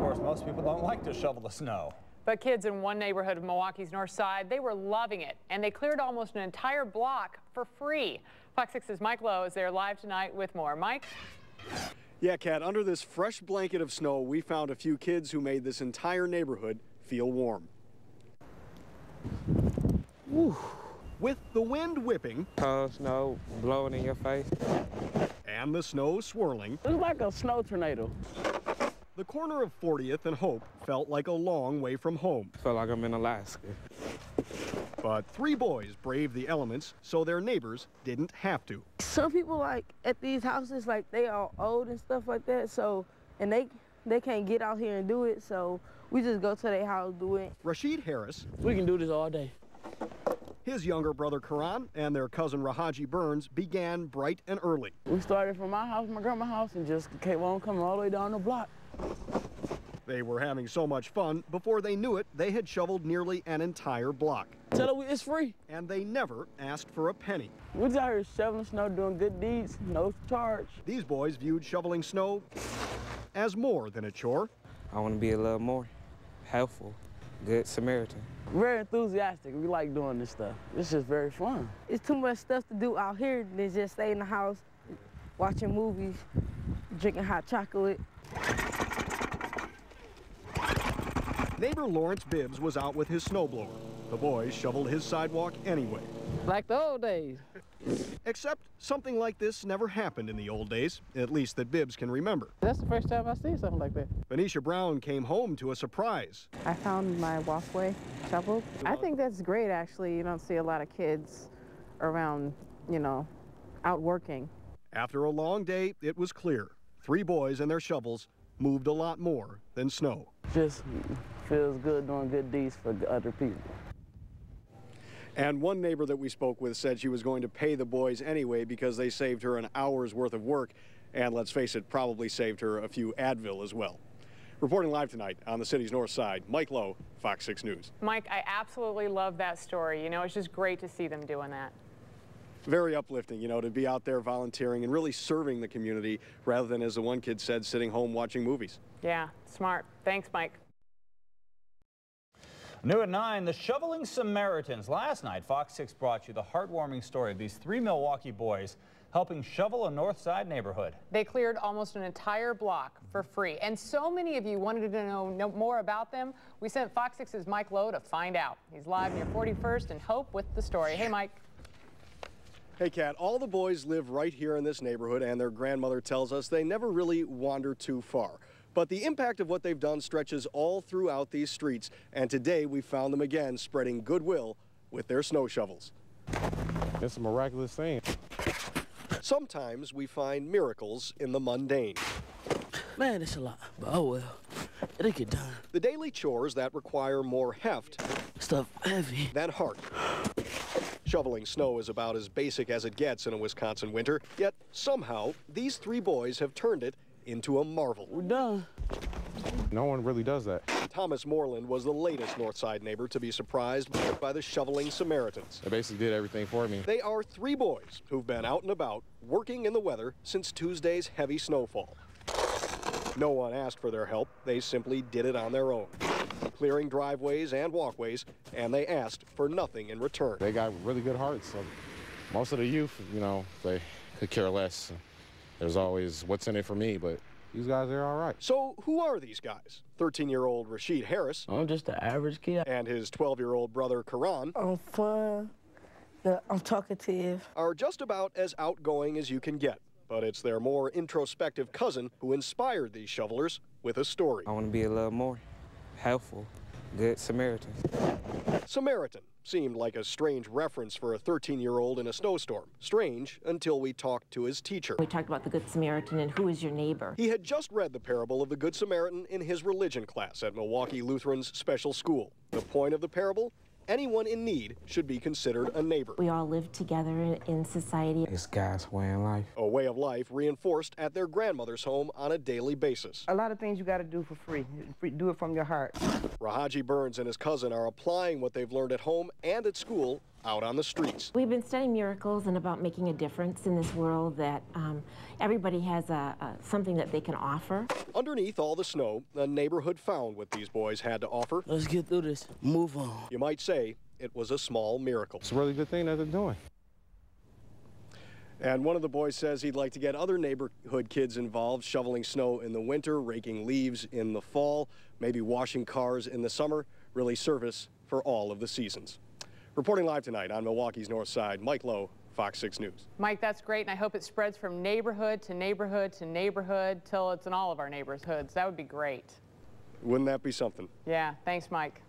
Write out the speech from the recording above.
course, most people don't like to shovel the snow. But kids in one neighborhood of Milwaukee's north side, they were loving it, and they cleared almost an entire block for free. Fox 6's Mike Lowe is there live tonight with more. Mike? Yeah, Kat, under this fresh blanket of snow, we found a few kids who made this entire neighborhood feel warm. Woo. With the wind whipping, cold snow blowing in your face, and the snow swirling, it's like a snow tornado. The corner of 40th and Hope felt like a long way from home. I felt like I'm in Alaska. But three boys braved the elements so their neighbors didn't have to. Some people, like, at these houses, like, they are old and stuff like that, so, and they can't get out here and do it, so we just go to their house, do it. Rashid Harris. We can do this all day. His younger brother Karan and their cousin Rahaji Burns began bright and early. We started from my house, my grandma's house, and just kept on coming all the way down the block. They were having so much fun, before they knew it, they had shoveled nearly an entire block. Tell her it's free. And they never asked for a penny. We're just out here shoveling snow, doing good deeds, no charge. These boys viewed shoveling snow as more than a chore. I want to be a little more helpful, good Samaritan. Very enthusiastic. We like doing this stuff. It's just very fun. It's too much stuff to do out here than just stay in the house, watching movies, drinking hot chocolate. Neighbor Lawrence Bibbs was out with his snowblower. The boys shoveled his sidewalk anyway. Like the old days. Except something like this never happened in the old days, at least that Bibbs can remember. That's the first time I see something like that. Benicia Brown came home to a surprise. I found my walkway shoveled. I think that's great, actually. You don't see a lot of kids around, you know, out working. After a long day, it was clear. Three boys and their shovels moved a lot more than snow. Just feels good doing good deeds for other people. And one neighbor that we spoke with said she was going to pay the boys anyway because they saved her an hour's worth of work, and let's face it, probably saved her a few Advil as well. Reporting live tonight on the city's north side, Mike Lowe, Fox 6 News. Mike, I absolutely love that story. You know, it's just great to see them doing that. Very uplifting, you know, to be out there volunteering and really serving the community rather than, as the one kid said, sitting home watching movies. Yeah, smart. Thanks, Mike. New at 9, the shoveling Samaritans. Last night, Fox 6 brought you the heartwarming story of these three Milwaukee boys helping shovel a north side neighborhood. They cleared almost an entire block for free, and so many of you wanted to know more about them. We sent Fox 6's Mike Lowe to find out. He's live near 41st and Hope with the story. Hey, Mike. Hey, Kat, all the boys live right here in this neighborhood, and their grandmother tells us they never really wander too far. But the impact of what they've done stretches all throughout these streets, and today we found them again spreading goodwill with their snow shovels. It's a miraculous thing. Sometimes we find miracles in the mundane. Man, it's a lot, but oh well. It'll get done. The daily chores that require more heft Stuff heavy than heart. Shoveling snow is about as basic as it gets in a Wisconsin winter, yet somehow these three boys have turned it into a marvel. We're done. No one really does that. Thomas Moreland was the latest Northside neighbor to be surprised by the shoveling Samaritans. They basically did everything for me. They are three boys who've been out and about, working in the weather since Tuesday's heavy snowfall. No one asked for their help. They simply did it on their own, clearing driveways and walkways, and they asked for nothing in return. They got really good hearts. So most of the youth, you know, they could care less. There's always what's in it for me, but these guys, they're all right. So who are these guys? 13-year-old Rashid Harris. I'm just an average kid. And his 12-year-old brother Karan. I'm fun. I'm talkative. Are just about as outgoing as you can get. But it's their more introspective cousin who inspired these shovelers with a story. I want to be a little more helpful, good Samaritan. Samaritan seemed like a strange reference for a 13-year-old in a snowstorm. Strange until we talked to his teacher. We talked about the Good Samaritan and who is your neighbor. He had just read the parable of the Good Samaritan in his religion class at Milwaukee Lutheran's special school. The point of the parable? Anyone in need should be considered a neighbor. We all live together in society. It's God's way in life. A way of life reinforced at their grandmother's home on a daily basis. A lot of things you got to do for free. Do it from your heart. Rahaji Burns and his cousin are applying what they've learned at home and at school out on the streets. We've been studying miracles and about making a difference in this world, that everybody has something that they can offer. Underneath all the snow, a neighborhood found what these boys had to offer. Let's get through this. Move on. You might say it was a small miracle. It's a really good thing that they're doing. And one of the boys says he'd like to get other neighborhood kids involved, shoveling snow in the winter, raking leaves in the fall, maybe washing cars in the summer, really service for all of the seasons. Reporting live tonight on Milwaukee's North Side, Mike Lowe, Fox 6 News. Mike, that's great, and I hope it spreads from neighborhood to neighborhood to neighborhood till it's in all of our neighborhoods. That would be great. Wouldn't that be something? Yeah, thanks, Mike.